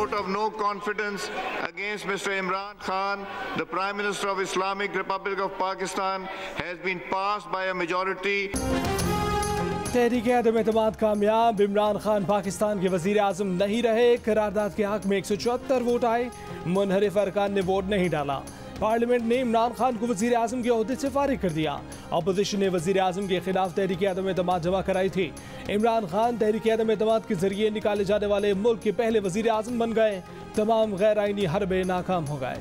vote of no confidence against Mr. Imran Khan, the Prime Minister of Islamic Republic of Pakistan, has been passed by a majority. तहरीक-ए-अदम-ए-एतमाद कामयाब, इमरान खान पाकिस्तान के वज़ीर आज़म नहीं रहे। करारदाद के हक में 174 वोट आए, मुनहरिफ अरकान ने वोट नहीं डाला। पार्लियामेंट ने इमरान खान को वज़ीर आज़म के ओहदे से फारिग कर दिया। अपोजिशन ने वज़ीर आज़म के खिलाफ तहरीक-ए-अदम-ए-एतमाद जमा कराई थी। इमरान खान तहरीक-ए-अदम-ए-एतमाद के जरिए निकाले जाने वाले मुल्क के पहले वज़ीर आज़म बन गए। तमाम गैर आईनी हरबे नाकाम हो गए।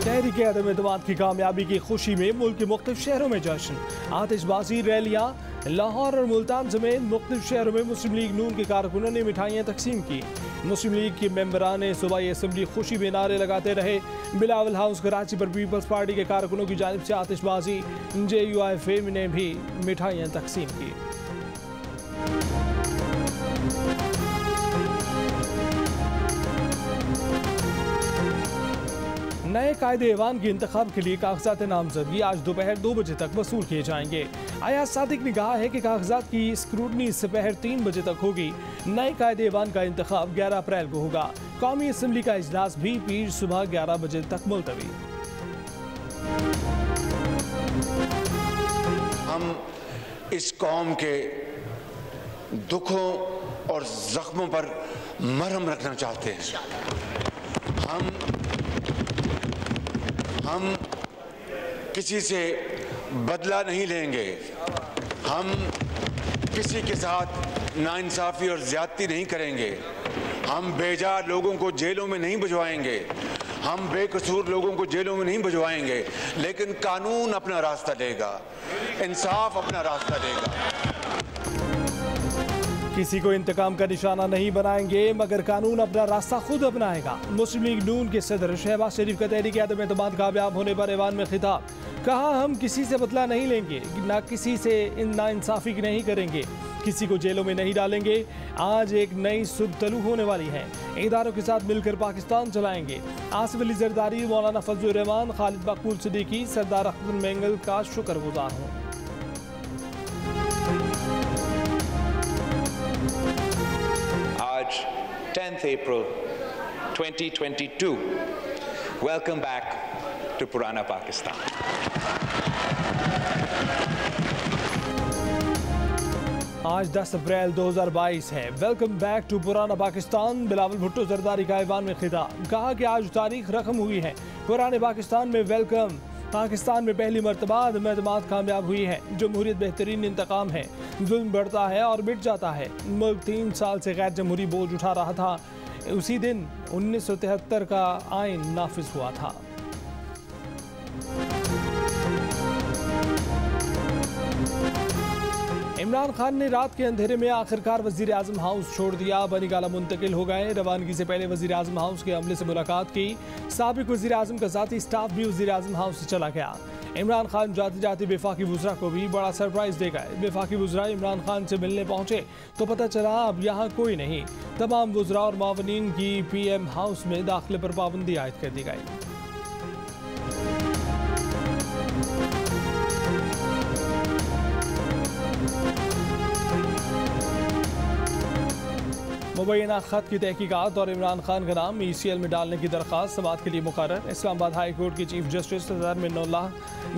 तहरीक-ए-अदम-ए-एतमाद की कामयाबी की खुशी में मुल्क के मुख्तलिफ शहरों में जश्न, आतिशबाजी, रैलियाँ। लाहौर और मुल्तान समेत मुख्तलिफ शहरों में मुस्लिम लीग नून के कारकुनों ने मिठाइयाँ तकसीम की। मुस्लिम लीग के मेंबरान सूबाई असम्बली खुशी में नारे लगाते रहे। बिलावल हाउस कराची पर पीपल्स पार्टी के कारकुनों की जानिब से आतिशबाजी, JUIF ने भी मिठाइयाँ तकसीम की। नए कायदे ऐवान के इंतखाब के लिए कागजात नामजदगी आज दोपहर 2 बजे तक वसूल किए जाएंगे। अयाज सादिक ने कहा है कि कागजात की स्क्रूटनी दोपहर 3 बजे तक होगी। नए कायदे ऐवान का इंतखाब 11 अप्रैल को होगा। कौमी असम्बली का इजलास भी पीर सुबह 11 बजे तक मुलतवी। हम इस कौम के दुखों और जख्मों पर मरहम रखना चाहते हैं। हम किसी से बदला नहीं लेंगे। हम किसी के साथ नाइंसाफ़ी और ज़्यादती नहीं करेंगे। हम बेजा लोगों को जेलों में नहीं भिजवाएंगे। हम बेकसूर लोगों को जेलों में नहीं भिजवाएंगे। लेकिन कानून अपना रास्ता देगा, इंसाफ अपना रास्ता देगा। किसी को इंतकाम का निशाना नहीं बनाएंगे, मगर कानून अपना रास्ता खुद अपनाएगा। मुस्लिम लीग नून के सदर शहबाज शरीफ का तहरीक-ए-अदम-ए-एतमाद कामयाब होने पर ऐवान में खिताब। कहा, हम किसी से बदला नहीं लेंगे, ना किसी से नाइंसाफ़ी नहीं करेंगे, किसी को जेलों में नहीं डालेंगे। आज एक नई सुबह तलू होने वाली है। इदारों के साथ मिलकर पाकिस्तान चलाएंगे। आसिफ अली जरदारी, मौलाना फजलुर रहमान, खालिद मकबूल सिद्दीकी, सरदार अख्तर मेंगल का शुक्रगुजार हूँ। आज 10th April 2022. Welcome back to Purana Pakistan. आज 10 अप्रैल 2022 है। वेलकम बैक टू पुराना पाकिस्तान। बिलावल भुट्टो जरदारी का ऐवान में खिताब। कहा कि आज तारीख रकम हुई है। पुराने पाकिस्तान में वेलकम। पाकिस्तान में पहली मरतबा अदम-ए-एतमाद कामयाब हुई है। जमहूरियत बेहतरीन इंतकाम है। जुल्म बढ़ता है और मिट जाता है। मुल्क 3 साल से गैर जमहूरी बोझ उठा रहा था। उसी दिन 1973 का आइन नाफिज हुआ था। इमरान खान ने रात के अंधेरे में आखिरकार वजीर आजम हाउस छोड़ दिया। बनीगाला मुंतकिल हो गए। रवानगी से पहले वजीर आजम हाउस के अमले से मुलाकात की। साबिक वजीर आजम का ज़ाती स्टाफ भी वजीर आजम हाउस से चला गया। इमरान खान जाते जाते वफाकी वज़रा को भी बड़ा सरप्राइज दे गए। वफाकी वज़रा इमरान खान से मिलने पहुंचे तो पता चला अब यहाँ कोई नहीं। तमाम वज़रा और मावनीन की PM हाउस में दाखिले पर पाबंदी आयद कर दी गई। मुबैना खत की तहकीकात और इमरान खान का नाम ECL में डालने की दरख्वास्त समाअत के लिए मुकर्रर। इस्लामाबाद हाई कोर्ट के चीफ जस्टिस सरदार मिन्नतुल्लाह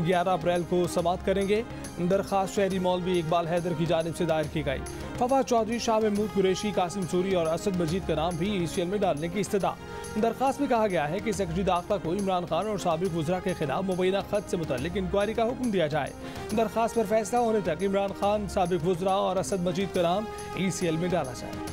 11 अप्रैल को समाअत करेंगे। दरख्वास्त शहरी मौलवी इकबाल हैदर की जानिब से दायर की गई। फवाद चौधरी, शाह महमूद कुरैशी, कासिम सूरी और असद मजीद का नाम भी ECL में डालने की इस्तदा। दरख्वास्त में कहा गया है कि सेक्रेटरी दाखिला को इमरान खान और साबिक वज़रा के खिलाफ मुबैना खत से मुतल्लिक इंक्वायरी का हुक्म दिया जाए। दरख्वास्त पर फैसला होने तक इमरान खान, साबिक वज़रा और असद मजीद का नाम ECL में डाला जाए।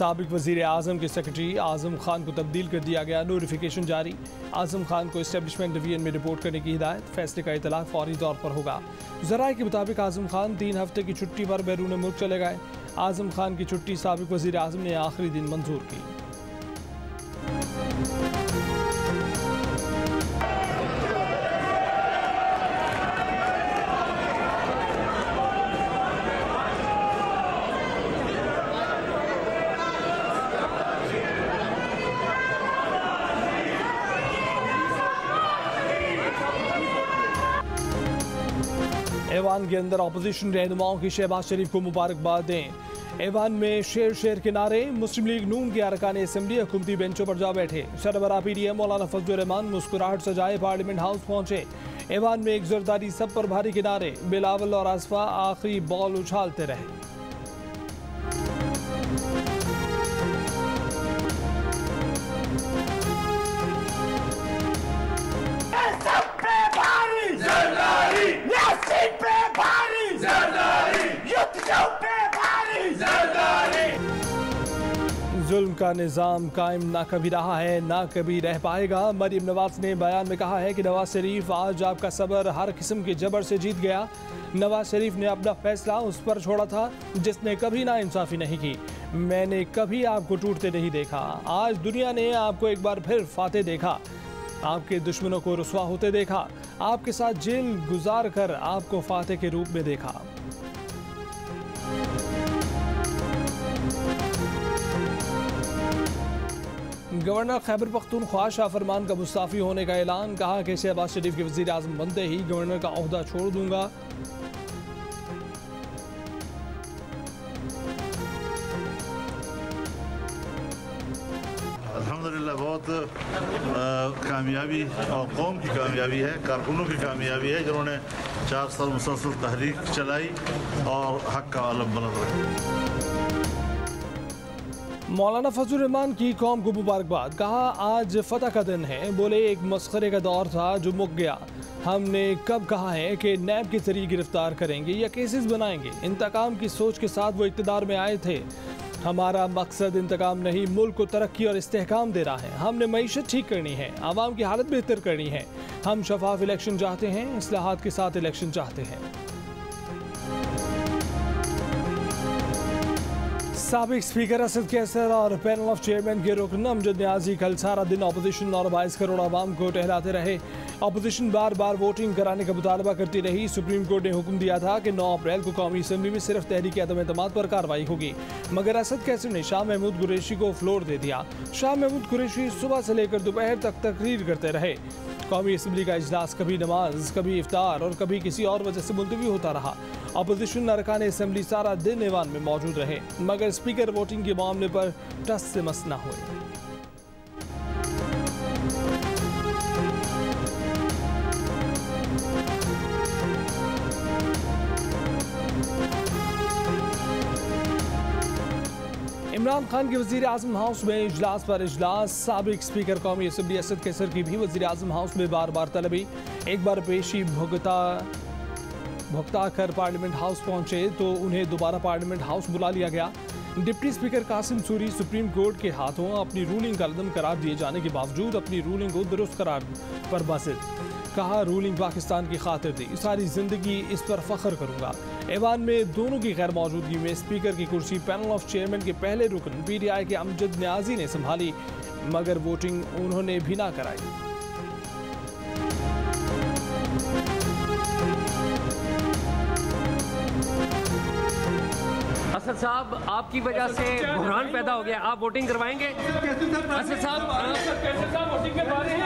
साबिक वज़ीर आज़म के सेक्रेटरी आज़म खान को तब्दील कर दिया गया, नोटिफिकेशन जारी। आज़म खान को इस्टेब्लिशमेंट डिवीजन में रिपोर्ट करने की हिदायत, फैसले का इतलाक फौरी तौर पर होगा। ज़राए के मुताबिक आज़म खान 3 हफ्ते की छुट्टी पर बैरून मुल्क चले गए। आज़म खान की छुट्टी साबिक वज़ीर आज़म ने आखिरी दिन मंजूर की। ऐवान के अंदर अपोजिशन रहनुमाओं की शहबाज शरीफ को मुबारकबाद दें। ऐवान में शेर शेर के नारे, मुस्लिम लीग नून के अरकान असम्बली हुकूमती बेंचों पर जा बैठे। सरबराह PDM मौलाना फजलुर रहमान मुस्कुराहट सजाए पार्लियामेंट हाउस पहुंचे। ऐवान में एक जरदारी सब पर भारी के नारे, बिलावल और आसफा आखिरी बॉल उछालते रहे। जुल्म का निज़ाम कायम ना कभी रहा है ना कभी रह पाएगा। मरीम नवाज ने बयान में कहा है कि नवाज शरीफ आज आपका सबर हर किस्म के जबर से जीत गया। नवाज शरीफ ने अपना फैसला उस पर छोड़ा था जिसने कभी नाइंसाफ़ी नहीं की। मैंने कभी आपको टूटते नहीं देखा। आज दुनिया ने आपको एक बार फिर फातेह देखा, आपके दुश्मनों को रुसवा होते देखा, आपके साथ जेल गुजार कर आपको फातेह के रूप में देखा। गवर्नर खैबर पख्तूनख्वा शाह फरमान का मुस्ताफ़ी होने का ऐलान, कहा कि शहबाज शरीफ के वज़ीर आज़म बनते ही गवर्नर का ओहदा छोड़ दूंगा। अल्हम्दुलिल्लाह बहुत कामयाबी और कौम की कामयाबी है, कारकुनों की कामयाबी है जिन्होंने 4 साल मुसलसल तहरीक चलाई और हक का आलम बुलंद रखा। मौलाना फजलुर रहमान की कौम को मुबारकबाद, कहा आज फतह का दिन है। बोले एक मस्खरे का दौर था जो मुक गया। हमने कब कहा है कि नैब के जरिए गिरफ्तार करेंगे या केसेस बनाएंगे। इंतकाम की सोच के साथ वो इक़्तिदार में आए थे। हमारा मकसद इंतकाम नहीं, मुल्क को तरक्की और इस्तेहकाम देना है। हमने मईशत ठीक करनी है, आवाम की हालत बेहतर करनी है। हम शफाफ इलेक्शन चाहते हैं, इस्लाहात के साथ इलेक्शन चाहते हैं। साबिक स्पीकर असद कैसर और पैनल ऑफ चेयरमैन के रुकन अमजद न्याजी कल सारा दिन अपोजिशन और 22 करोड़ आवाम को टहलाते रहे। अपोजिशन बार बार वोटिंग कराने का मुतालबा करती रही। सुप्रीम कोर्ट ने हुक्म दिया था कि 9 अप्रैल को कौमी असम्बली में सिर्फ तहरीक अदम एतमाद पर कार्रवाई होगी, मगर असद कैसर ने शाह महमूद कुरैशी को फ्लोर दे दिया। शाह महमूद कुरैशी सुबह से लेकर दोपहर तक तकरीर करते रहे। कौमी असम्बली का इजलास कभी नमाज, कभी इफ्तार और कभी किसी और वजह से मुलतवी होता रहा। अपोजिशन अरकान असम्बली सारा दिन ऐवान में मौजूद रहे, मगर स्पीकर वोटिंग के मामले पर टस से मस न हुए। इमरान खान के वज़ीर आज़म हाउस में इजलास पर इजलास। साबिक स्पीकर कौमी असम्बली असद कैसर की भी वज़ीर आज़म हाउस में बार बार तलबी। एक बार पेशी भुगता कर पार्लियामेंट हाउस पहुंचे तो उन्हें दोबारा पार्लियामेंट हाउस बुला लिया गया। Deputy speaker Qasim Suri Supreme Court के हाथों अपनी रूलिंग का लदम करार दिए जाने के बावजूद अपनी रूलिंग को दुरुस्त करार पर बाजिद, कहा रूलिंग पाकिस्तान की खातिर दी, सारी जिंदगी इस पर फख्र करूंगा। ऐवान में दोनों की गैर मौजूदगी में स्पीकर की कुर्सी पैनल ऑफ चेयरमैन के पहले रुकन PTI के अमजद न्याजी ने संभाली, मगर वोटिंग उन्होंने भी ना कराई। असद साहब, आपकी वजह से बुहरान पैदा हो गया, आप वोटिंग करवाएंगे? असद साहब वोटिंग करवा रहे हैं।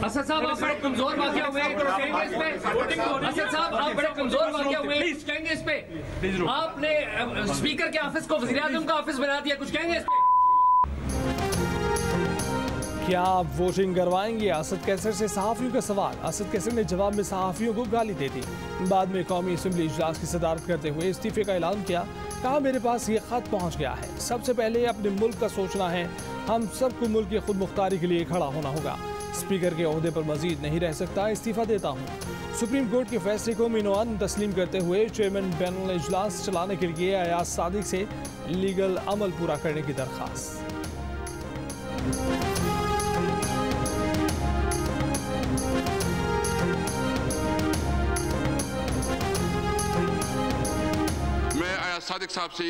असद साहब आप बड़े कमजोर वाक़या हुए, असद साहब आप बड़े कमजोर वाक़या हुए, कहेंगे इस पे? आपने स्पीकर के ऑफिस को वज़ीर आज़म का ऑफिस बना दिया, कुछ कहेंगे इस पे? क्या आप वोटिंग करवाएंगे? असद कैसर से सहाफ़ियों का सवाल। असद कैसर ने जवाब में सहाफ़ियों को गाली दे दी। बाद में कौमी असम्बली इजलास की सदारत करते हुए इस्तीफे का ऐलान किया। कहा मेरे पास ये खत पहुंच गया है, सबसे पहले अपने मुल्क का सोचना है। हम सबको मुल्क की खुद मुख्तारी के लिए खड़ा होना होगा। स्पीकर के ओहदे पर मजीद नहीं रह सकता, इस्तीफा देता हूँ। सुप्रीम कोर्ट के फैसले को मीनवान तस्लीम करते हुए चेयरमैन पैनल ने इजलास चलाने के लिए अयाज सादिक से लीगल अमल पूरा करने की दरख्वास्त। मैं अयाज सादिक साहब से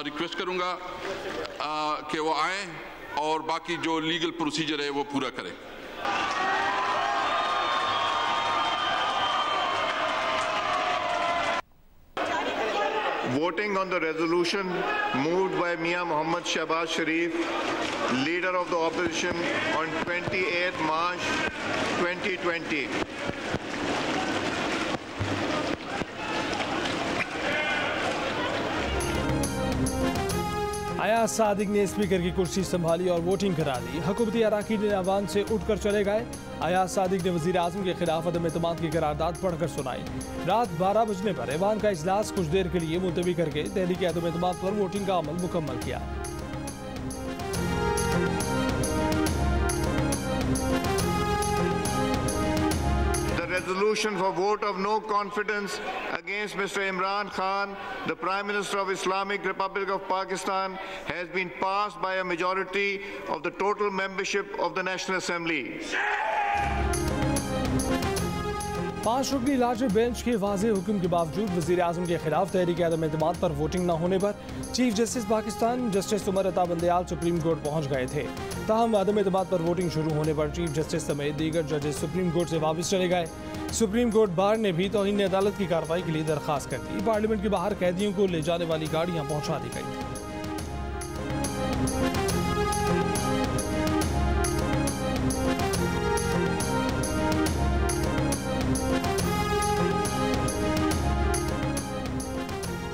रिक्वेस्ट करूंगा कि वो आए और बाकी जो लीगल प्रोसीजर है वो पूरा करें। Voting on the resolution moved by Mia Mohammad Shahbaz Sharif, leader of the opposition, on 28 March 2020. Ayaz Sadiq ने स्पीकर की कुर्सी संभाली और वोटिंग करा दी। हुकूमती अराकीन ऐवान से उठकर चले गए। अयाज सादिक ने वज़ीर आज़म के खिलाफ अदम एतमाद की करारदाद पढ़कर सुनाई। रात 12 बजने पर ऐवान का इजलास कुछ देर के लिए मुलतवी करके तहरीक अदम एतमाद पर वोटिंग का अमल मुकम्मल किया। Resolution for vote of no confidence against Mr. Imran Khan, the Prime Minister of Islamic Republic of Pakistan, has been passed by a majority of the total membership of the National Assembly. 5 रुकनी large bench के वाज़ेह हुक्म के बावजूद वज़ीर आज़म के खिलाफ तहरीक अदम एतमाद पर वोटिंग न होने पर chief justice Pakistan justice Umar Ata Bandial supreme court पहुंच गए थे। ताहम अदम एतमाद पर वोटिंग शुरू होने पर चीफ जस्टिस समेत दीगर जजेस सुप्रीम कोर्ट से वापस चले गए। सुप्रीम कोर्ट बार ने भी तौहीन अदालत की कार्रवाई के लिए दरख्वास्त कर दी। पार्लियामेंट के बाहर कैदियों को ले जाने वाली गाड़ियां पहुंचा दी गई थी।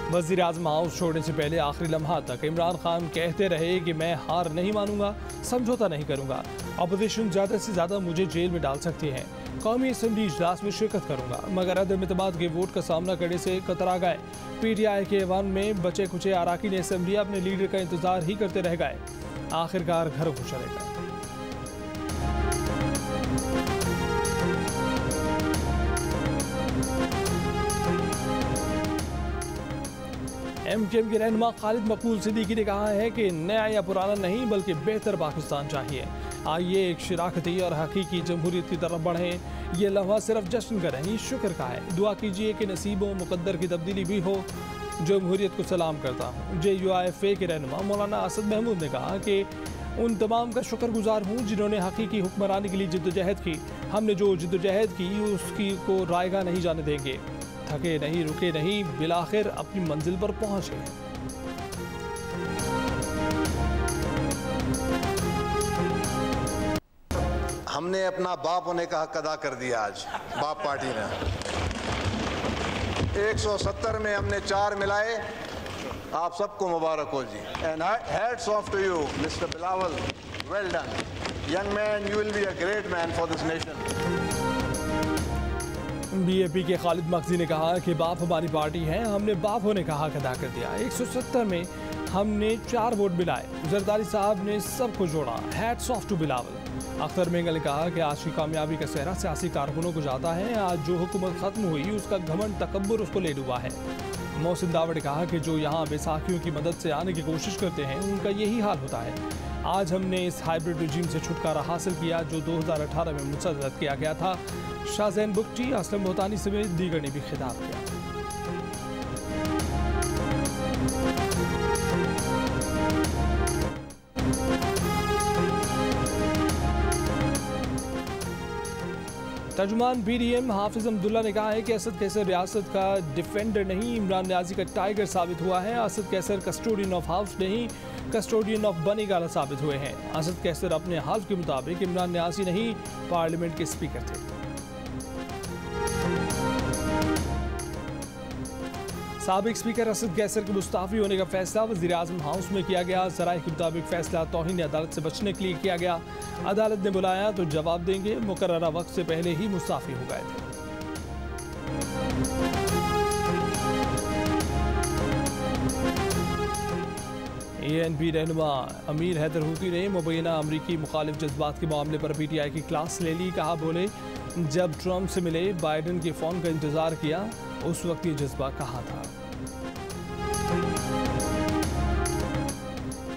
वज़ीर आज़म हाउस छोड़ने से पहले आखिरी लम्हा तक इमरान खान कहते रहे कि मैं हार नहीं मानूंगा, समझौता नहीं करूंगा। अपोजिशन ज़्यादा से ज़्यादा मुझे जेल में डाल सकती है। कौमी असम्बली इजलास में शिरकत करूंगा, मगर अदम एतमाद के वोट का सामना करने से कतरा गए। PTI के ऐवान में बचे कुचे अराकीन असम्बली अपने लीडर का इंतजार ही करते रह गए। आखिरकार घर को चले गए। MKM के रहनुमा खालिद मकबूल सिद्दीकी ने कहा है कि नया या पुराना नहीं बल्कि बेहतर पाकिस्तान चाहिए। आइए एक शराकती और हकीकी जमहूरियत की तरफ बढ़ें। ये लम्हा सिर्फ जश्न का नहीं, शुक्र का है। दुआ कीजिए कि नसीबों मुकद्दर की तब्दीली भी हो। जमहूरियत को सलाम करता हूँ। JUIFA के रहनुमा मौलाना असद महमूद ने कहा कि उन तमाम का शुक्रगुजार हूँ जिन्होंने हकीकी हुक्मरानी के लिए जिद्दोजहद की। हमने जो जिद्दोजहद की उसकी को रायगा नहीं जाने देंगे। थके नहीं, रुके नहीं, बिलाखिर अपनी मंजिल पर पहुंचे। हमने अपना बाप होने का हक अदा कर दिया। आज बाप पार्टी ने 170 में हमने 4 मिलाए। आप सबको मुबारक हो जी। And hats off to you mister Bilawal, well done young man, you will be a great man for this nation. BAP के खालिद मखजी ने कहा कि बाप हमारी पार्टी है, हमने बाप होने का हक अदा कर दिया। 170 में हमने 4 वोट मिलाए। जरदारी साहब ने सबको जोड़ा। Hats off to Bilawal. Akhtar Mengal ने कहा कि आज की कामयाबी का सेहरा सियासी कारकुनों को जाता है। आज जो हुकूमत खत्म हुई उसका घमंड तकब्बुर उसको ले डूबा है। मोहसिन दावड़ ने कहा कि जो यहाँ बैसाखियों की मदद से आने की कोशिश करते हैं उनका यही हाल होता है। आज हमने इस हाइब्रिड रजीम से छुटकारा हासिल किया जो 2018 में मुसद्दत किया गया था। शाहजैन बुगटी, असलम बोतानी समेत दीगर ने भी खिताब किया। तर्जुमान BDM हाफिज अब्दुल्ला ने कहा है कि असद कैसर रियासत का डिफेंडर नहीं, इमरान न्याजी का टाइगर साबित हुआ है। Asad Qaiser custodian of house नहीं, कस्टोडियन ऑफ बनीगाला साबित हुए हैं। असद कैसर अपने हाल्फ के मुताबिक इमरान न्याजी नहीं, पार्लियामेंट के स्पीकर थे। साबिक स्पीकर असद कैसर के मुस्ताफी होने का फैसला वज़ीर आज़म हाउस में किया गया। ज़राए के मुताबिक फैसला तौहीन अदालत से बचने के लिए किया गया। अदालत ने बुलाया तो जवाब देंगे। मुकर्ररा वक्त से पहले ही मुस्ताफी हो गए थे। ANP रहनुमा अमीर हैदर हूती ने मुबैना अमरीकी मुखालिफ जज्बात के मामले पर PTI की क्लास ले ली। कहा, बोले जब ट्रंप से मिले बाइडन के फ़ोन का इंतज़ार किया, उस वक्त ये जज्बा कहाँ था।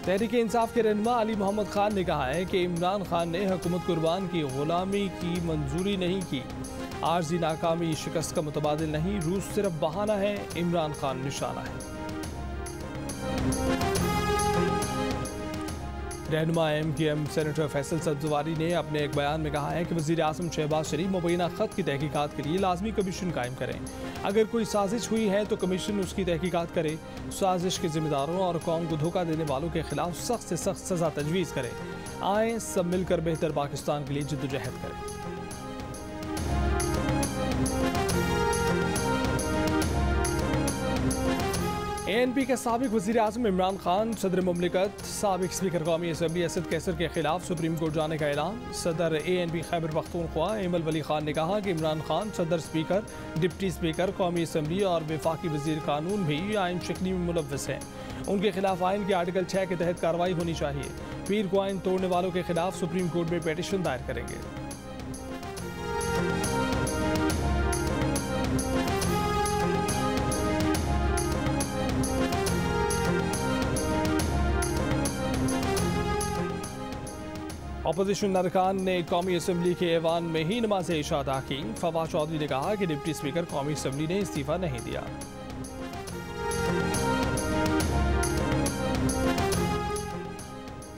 तहरीक इंसाफ के रहनुमा अली मोहम्मद खान ने कहा है कि इमरान खान ने हुकूमत कुर्बान की गुलामी की मंजूरी नहीं की। आर्जी नाकामी शिकस्त का मुतबादिल नहीं, रूस सिर्फ बहाना है, इमरान खान निशाना है। रहनुमा MKM सेनेटर फैसल सब्जवारी ने अपने एक बयान में कहा है कि वज़ीर आज़म शहबाज शरीफ मुबैना ख़त की तहकीकात के लिए लाजमी कमीशन कायम करें। अगर कोई साजिश हुई है तो कमीशन उसकी तहकीकात करे, साजिश के जिम्मेदारों और कौम को धोखा देने वालों के खिलाफ सख्त से सख्त सज़ा तजवीज़ करे। आए सब मिलकर बेहतर पाकिस्तान के लिए जद्दोजहद करें। ANP के साबिक वज़ीर आज़म इमरान खान, सदर मुमलिकत साबिक स्पीकर कौमी असम्बली असद कैसर के खिलाफ सुप्रीम कोर्ट जाने का ऐलान। सदर ANP खैबर पख्तूनख्वा एमल वली खान ने कहा कि इमरान खान सदर स्पीकर, डिप्टी स्पीकर कौमी असम्बली और वफाकी वज़ीर कानून भी आइन शक्ली में मुलव्वस हैं। उनके खिलाफ आइन के आर्टिकल 6 के तहत कार्रवाई होनी चाहिए। पीर को आइन तोड़ने वालों के खिलाफ सुप्रीम कोर्ट में पिटीशन दायर करेंगे। अपोजिशन अरकान ने कौमी असम्बली के ऐवान में ही नमाज़ इशा अदा की। फवाद चौधरी ने कहा कि डिप्टी स्पीकर कौमी असम्बली ने इस्तीफ़ा नहीं दिया।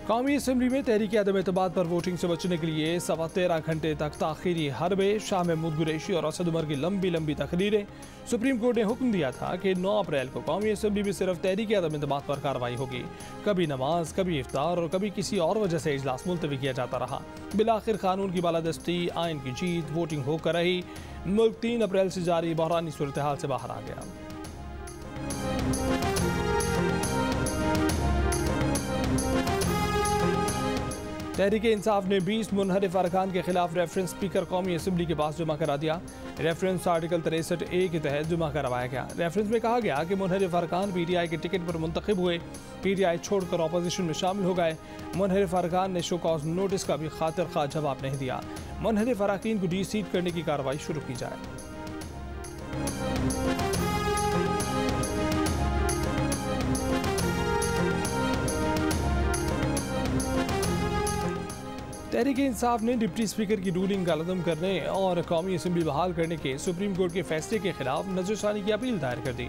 कौमी असम्बली में तहरीक अदम एतमाद पर वोटिंग से बचने के लिए 13.25 घंटे तक ताख़ीरी हरबे, शाह महमूद कुरैशी और असद उमर की लंबी लंबी तकरीरें। सुप्रीम कोर्ट ने हुक्म दिया था कि 9 अप्रैल को कौमी असम्बली में सिर्फ तहरीक अदम एतमाद पर कार्रवाई होगी। कभी नमाज, कभी इफ्तार और कभी किसी और वजह से इजलास मुलतवी किया जाता रहा। बिलाखिर कानून की बालादस्ती, आइन की जीत, वोटिंग होकर रही। मुल्क 3 अप्रैल से जारी बहरानी सूरत हाल से बाहर आ गया। तहरीक इंसाफ ने 20 मुनहरिफ अरकान के खिलाफ रेफरेंस स्पीकर कौमी असम्बली के पास जमा करा दिया। रेफरेंस आर्टिकल 63A के तहत जमा करवाया गया। रेफरेंस में कहा गया कि मुनहरिफ अरकान PTI के टिकट पर मुंतखब हुए, PTI छोड़कर अपोजिशन में शामिल हो गए। मुनहरिफ अरकान ने शो कॉज नोटिस का भी खातिर खा जवाब नहीं दिया। मुनहरिफ अरकान को डीसीट करने की कार्रवाई शुरू की जाए। तहरीक इंसाफ ने डिप्टी स्पीकर की रूलिंग का लदम करने और कौमी असम्बली बहाल करने के सुप्रीम कोर्ट के फैसले के खिलाफ नजरसानी की अपील दायर कर दी।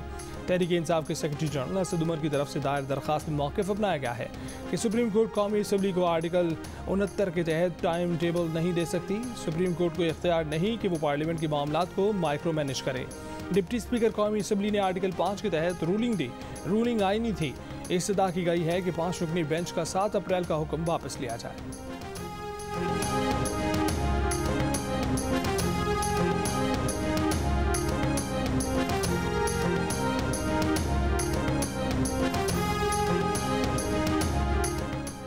तहरीक इंसाफ के सेक्रेटरी जनरल असद उमर की तरफ से दायर दरखास्त में मौक़िफ़ अपनाया गया है कि सुप्रीम कोर्ट कौमी असम्बली को आर्टिकल 69 के तहत टाइम टेबल नहीं दे सकती। सुप्रीम कोर्ट को इख्तियार नहीं कि वो पार्लियामेंट के मामलात को माइक्रो मैनेज करे। डिप्टी स्पीकर कौमी असम्बली ने आर्टिकल 5 के तहत रूलिंग दी। रूलिंग आईनी थी। इस्तदा की गई है कि 5 रुकनी बेंच का 7 अप्रैल का हुक्म वापस लिया जाए।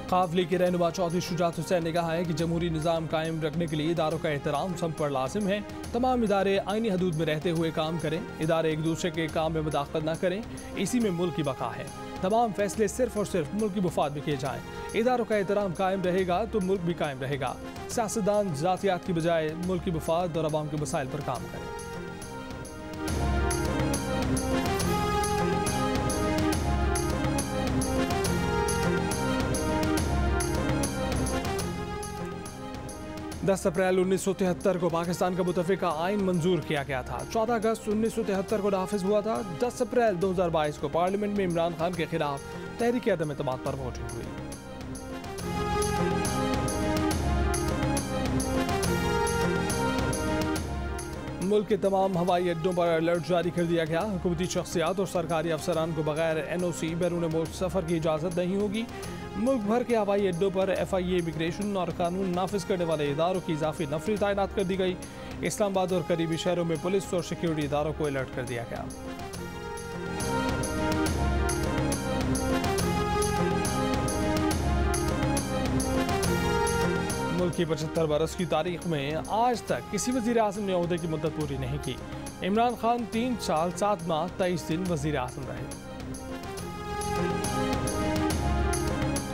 काफिले के रहनुमा चौधरी शुजात हुसैन ने कहा है कि जमहूरी निज़ाम कायम रखने के लिए इदारों का एहतराम सब पर लाजिम है। तमाम इदारे आईनी हदूद में रहते हुए काम करें। इदारे एक दूसरे के काम में मुदाखलत न करें, इसी में मुल्क की बका है। तमाम फैसले सिर्फ और सिर्फ मुल्क की मुफाद में किए जाएं। इदारों का एहतराम कायम रहेगा तो मुल्क भी कायम रहेगा। सियासतदान ज़ातियात की बजाय मुल्क की मुफाद और अवाम के मसाइल पर काम करें। दस अप्रैल 1973 को पाकिस्तान का मुतफ़िका आइन मंजूर किया गया था। 14 अगस्त 1973 को नाफिज हुआ था। 10 अप्रैल 2022 को पार्लियामेंट में इमरान खान के खिलाफ तहरीक अदम एतमाद पर वोटिंग हुई। मुल्क के तमाम हवाई अड्डों पर अलर्ट जारी कर दिया गया। हुकूमती शख्सियात और सरकारी अफसरान को बगैर NOC बैरून मुल्क सफ़र की इजाज़त नहीं होगी। मुल्क भर के हवाई अड्डों पर FIA, इमिग्रेशन और कानून नाफिज करने वाले इदारों की इजाफी नफरी तैनात कर दी गई। इस्लामाबाद और करीबी शहरों में पुलिस और सिक्योरिटी इदारों को अलर्ट कर दिया गया। मुल्क की 75 बरस की तारीख में आज तक किसी वज़ीर आज़म ने ओहदे की मुद्दत पूरी नहीं की। इमरान खान 3 साल 7 माह 23 दिन वज़ीर आज़म रहे।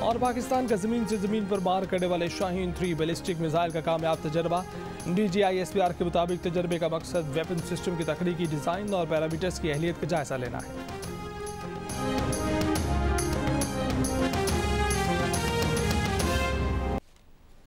और पाकिस्तान का ज़मीन से ज़मीन पर मार करने वाले शाहीन 3 बैलिस्टिक मिसाइल का कामयाब तजर्बा। DGI SPR के मुताबिक तजर्बे का मकसद वेपन सिस्टम की तकनीकी डिज़ाइन और पैरामीटर्स की अहलियत का जायजा लेना है।